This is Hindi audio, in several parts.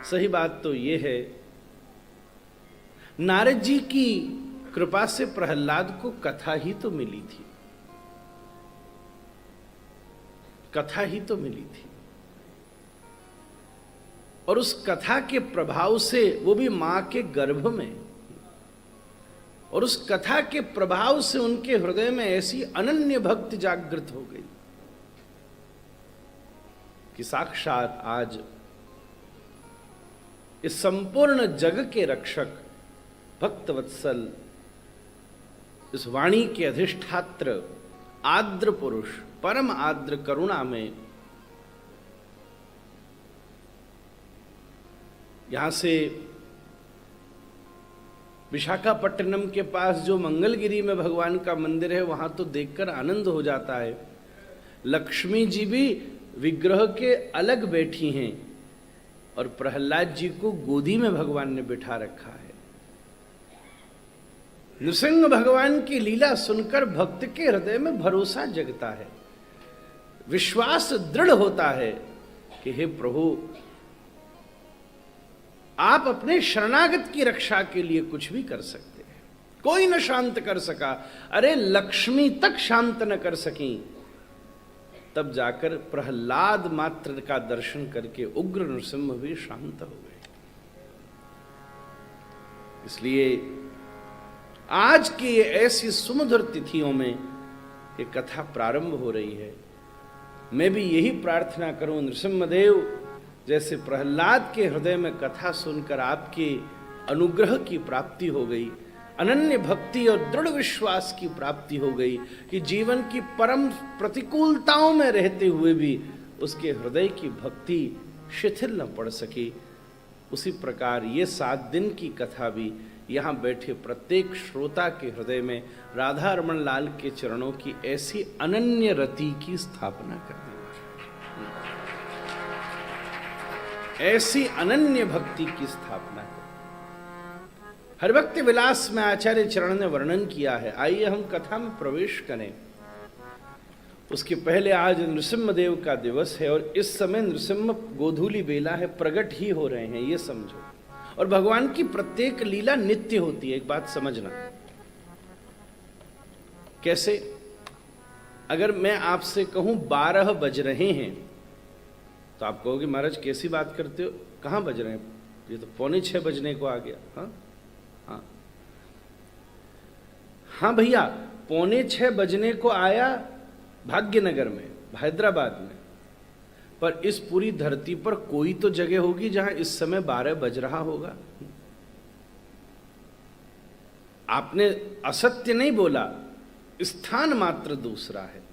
सही बात तो ये है, नारद जी की कृपा से प्रहलाद को कथा ही तो मिली थी, कथा ही तो मिली थी। और उस कथा के प्रभाव से, वो भी मां के गर्भ में, और उस कथा के प्रभाव से उनके हृदय में ऐसी अनन्य भक्ति जागृत हो गई कि साक्षात आज इस संपूर्ण जग के रक्षक, भक्तवत्सल, इस वाणी के अधिष्ठात्र, आद्र पुरुष, परम आद्र करुणा में यहां से विशाखापट्टनम के पास जो मंगलगिरी में भगवान का मंदिर है, वहां तो देखकर आनंद हो जाता है। लक्ष्मी जी भी विग्रह के अलग बैठी हैं और प्रहलाद जी को गोदी में भगवान ने बिठा रखा है। नृसिंह भगवान की लीला सुनकर भक्त के हृदय में भरोसा जगता है, विश्वास दृढ़ होता है कि हे प्रभु, आप अपने शरणागत की रक्षा के लिए कुछ भी कर सकते हैं। कोई न शांत कर सका, अरे लक्ष्मी तक शांत न कर सकी, तब जाकर प्रहलाद मात्र का दर्शन करके उग्र नृसिंह भी शांत हो गए। इसलिए आज की ऐसी सुमधुर तिथियों में ये कथा प्रारंभ हो रही है। मैं भी यही प्रार्थना करूं, नृसिंहदेव जैसे प्रहलाद के हृदय में कथा सुनकर आपके अनुग्रह की प्राप्ति हो गई, अनन्य भक्ति और दृढ़ विश्वास की प्राप्ति हो गई कि जीवन की परम प्रतिकूलताओं में रहते हुए भी उसके हृदय की भक्ति शिथिल न पड़ सकी, उसी प्रकार ये 7 दिन की कथा भी यहाँ बैठे प्रत्येक श्रोता के हृदय में राधा रमण लाल के चरणों की ऐसी अनन्य रति की स्थापना करने वाली, ऐसी अनन्य भक्ति की स्थापना कर। हरिभक्ति विलास में आचार्य चरण ने वर्णन किया है। आइए हम कथा में प्रवेश करें। उसके पहले आज नृसिंहदेव का दिवस है और इस समय नृसिंह गोधूली बेला है, प्रकट ही हो रहे हैं, ये समझो। और भगवान की प्रत्येक लीला नित्य होती है। एक बात समझना, कैसे? अगर मैं आपसे कहूं 12 बज रहे हैं तो आप कहोगे महाराज कैसी बात करते हो, कहां बज रहे हैं, ये तो 5:45 बजने को आ गया। हाँ हाँ हाँ भैया, 5:45 बजने को आया भाग्यनगर में, हैदराबाद में, पर इस पूरी धरती पर कोई तो जगह होगी जहां इस समय 12 बज रहा होगा। आपने असत्य नहीं बोला, स्थान मात्र दूसरा है।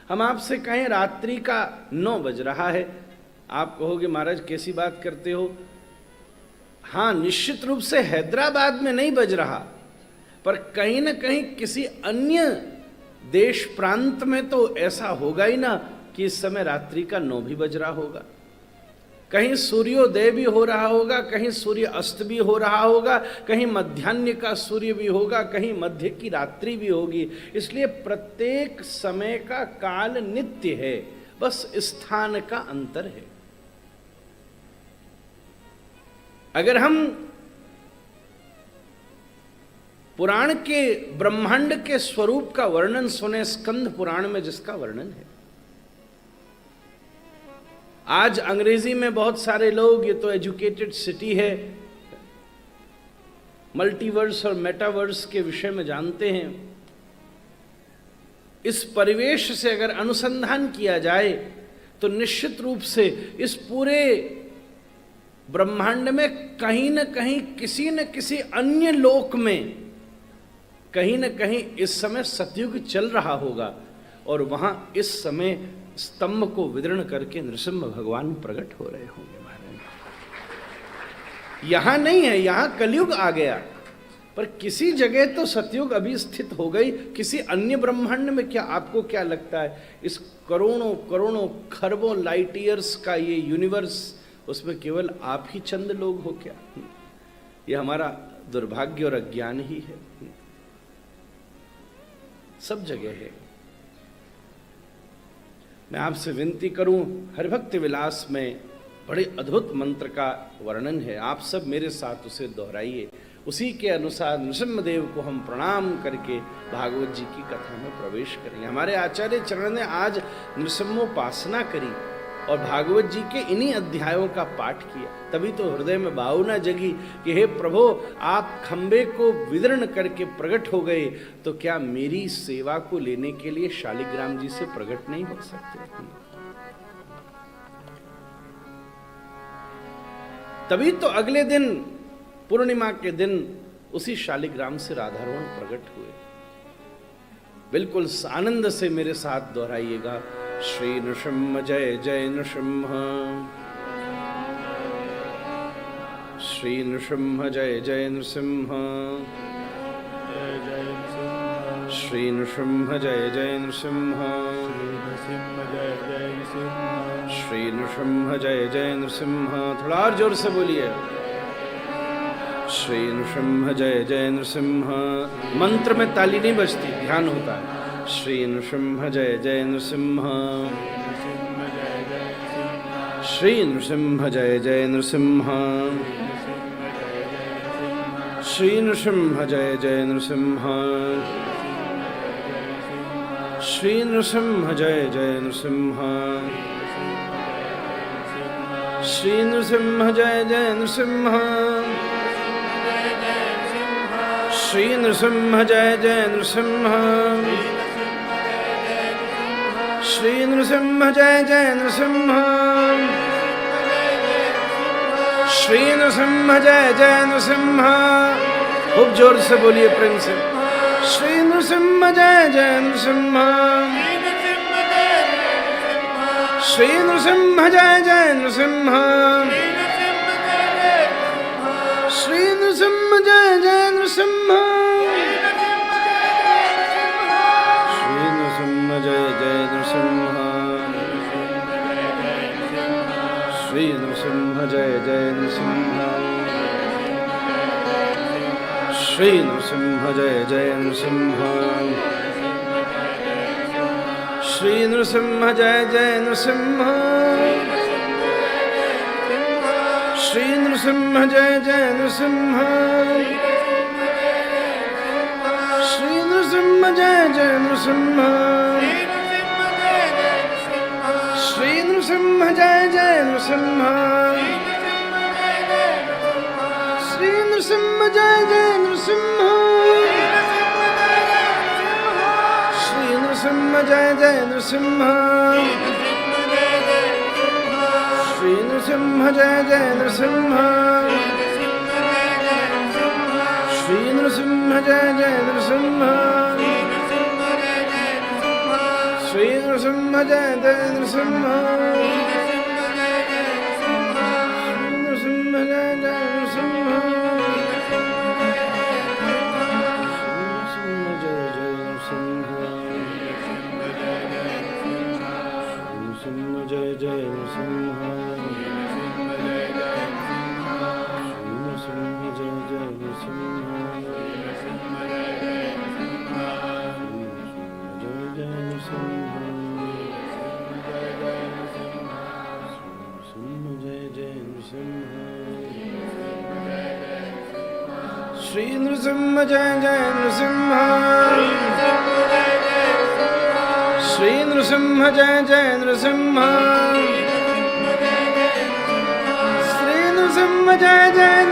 हम आपसे कहें रात्रि का 9 बज रहा है, आप कहोगे महाराज कैसी बात करते हो। हाँ, निश्चित रूप से हैदराबाद में नहीं बज रहा, पर कहीं ना कहीं किसी अन्य देश प्रांत में तो ऐसा होगा ही ना कि इस समय रात्रि का 9 भी बज रहा होगा। कहीं सूर्योदय भी हो रहा होगा, कहीं सूर्य अस्त भी हो रहा होगा, कहीं मध्याह्न का सूर्य भी होगा, कहीं मध्य की रात्रि भी होगी। इसलिए प्रत्येक समय का काल नित्य है, बस स्थान का अंतर है। अगर हम पुराण के ब्रह्मांड के स्वरूप का वर्णन सुने, स्कंद पुराण में जिसका वर्णन है, आज अंग्रेजी में बहुत सारे लोग, ये तो एजुकेटेड सिटी है, मल्टीवर्स और मेटावर्स के विषय में जानते हैं। इस परिवेश से अगर अनुसंधान किया जाए तो निश्चित रूप से इस पूरे ब्रह्मांड में कहीं न कहीं किसी न किसी अन्य लोक में कहीं न कहीं इस समय सतयुग चल रहा होगा और वहां इस समय स्तंभ को विदीर्ण करके नृसिंह भगवान प्रकट हो रहे होंगे। यहां नहीं है, यहां कलयुग आ गया, पर किसी जगह तो सतयुग अभी स्थित हो गई। किसी अन्य ब्रह्मांड में क्या, आपको क्या लगता है, इस करोड़ों करोड़ों खरबों लाइट ईयर्स का ये यूनिवर्स, उसमें केवल आप ही चंद लोग हो क्या? ये हमारा दुर्भाग्य और अज्ञान ही है। सब जगह है। मैं आपसे विनती करूं, हरिभक्ति विलास में बड़े अद्भुत मंत्र का वर्णन है, आप सब मेरे साथ उसे दोहराइए। उसी के अनुसार नृसिंहदेव को हम प्रणाम करके भागवत जी की कथा में प्रवेश करेंगे। हमारे आचार्य चरण ने आज नृसिंहोपासना करी और भागवत जी के इन्हीं अध्यायों का पाठ किया, तभी तो हृदय में भावना जगी कि हे प्रभु, आप खंबे को विदर्ण करके प्रकट हो गए, तो क्या मेरी सेवा को लेने के लिए शालिग्राम जी से प्रकट नहीं हो सकते? तभी तो अगले दिन पूर्णिमा के दिन उसी शालिग्राम से राधारमण प्रकट हुए। बिल्कुल आनंद से मेरे साथ दोहराइएगा, श्री नृसिंह जय जय नृसिंह, श्री नृसिंह जय जय नृसिंह, श्री नृसिंह जय जय नृसिंह, श्री नृसिंह जय जय नृसिंह। थोड़ा और जोर से बोलिए, श्री नृसिंह जय जय नृसिंह। मंत्र में ताली नहीं बजती, ध्यान होता है। श्री नृसिंह जय जय नृसिंह, श्री नृसिंह जय जय नृसिंह, श्री नृसिंह जय जय नृसिंह, श्री नृसिंह जय जय नृसिंह, श्री नृसिंह जय जय नृसिंह, श्री नृसिंह जय जय नृसिंह, श्री नृसिंह जय जय नृसिंह, श्री नृसिंह जय जय नृसिंह। खूब जोर से बोलिए, प्रेम से, श्री नृसिंह जय जय नृसिंह, श्री नृसिंह जय जय नृसिंह, श्री नृसिंह जय जय नृसिंह, श्री नृसिंह जय जय नृसिंह, श्री नृसिंह जय जय नृसिंह, श्री नृसिंह जय जय नृसिंह, श्री नृसिंह जय जय नृसिंह, श्री नृसिंह जय जय नृसिंह, श्री नृसिंह जय जय नृसिंह, श्री नृसिंह जय जय नृसिंह, श्री नृसिंह जय जय नृसिंह, श्री नृसिंह जय जय नृसिंह, श्री नृसिंह जय जय नृसिंह, श्री नृसिंह जय जय नृसिंह, श्री नृसिंह जय जय नृसिंह, नृसिंह जय जय नृसिंह, नृसिंह जय जय नृसिंह, श्री नृसिंह जय जय नृसिंह, श्री नृसिंह जय जय नृसिंह, श्री नृसिंह जय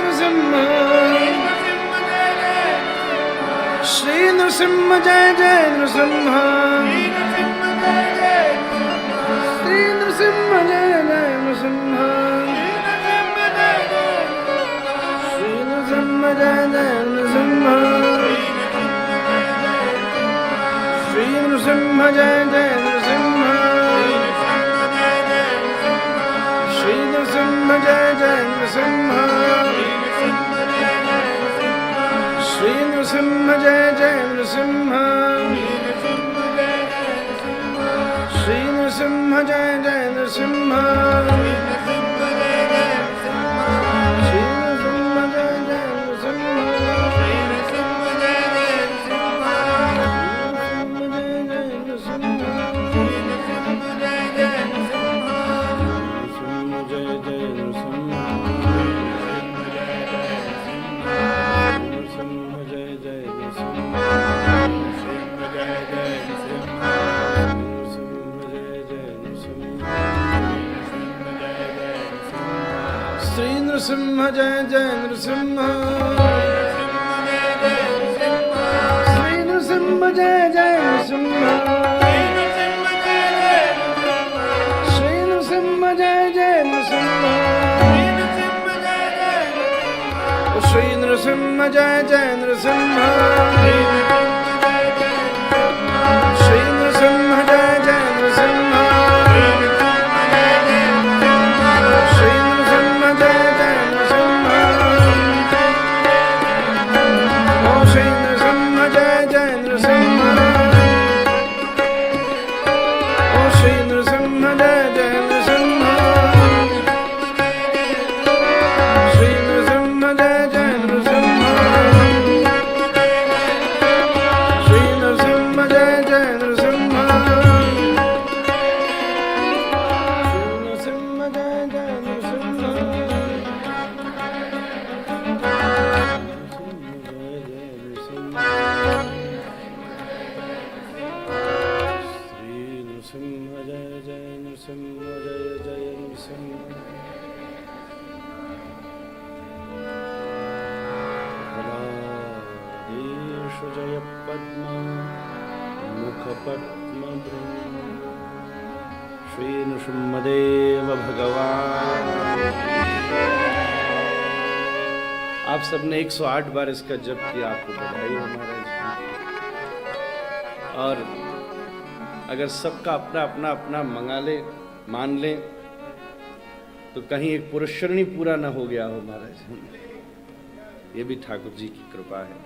जय नृसिंह, श्री नृसिंह जय जय नृसिंह, श्री नृसिंह जय जय नृसिंह, श्री नृसिंह जय जय नृसिंह, श्री नृसिंह जय जय नृसिंह, श्री नृसिंह जय जय नृसिंह, श्री नृसिंह जय जय नृसिंह, श्री नृसिंह जय जय नृसिंह, जय जय श्री नृसिंह जय जय नृसिंह, श्री नृसिंह जय जय नृसिंह, श्री नृसिंह जय जय नृसिंह, श्री नृसिंह जय जय नृसिंह, श्री नृसिंह जय जय नृसिंह, श्री नृसिंह जय जय नृसिंह, ओ श्री नृसिंह जय जय नृसिंह, ओ श्री नृसिंह जय जय नृसिंह, श्री नृसिंह जय जय नृसिंह, श्री नृसिंह जय जय नृसिंह, श्री नृसिंह जय जय नृसिंह, श्री नृसिंह जय जय नृसिंह, जय जय नृसिंह, फलाधीश जय पद्म मुख पद्म श्री नृसिंहदेव भगवान। आप सबने 108 बार इसका जप किया, आपको बधाई हो महाराज। और अगर सबका अपना अपना अपना मंगा ले, मान ले, तो कहीं एक पुरुषरणी पूरा ना हो गया हो महाराज। ये भी ठाकुर जी की कृपा है।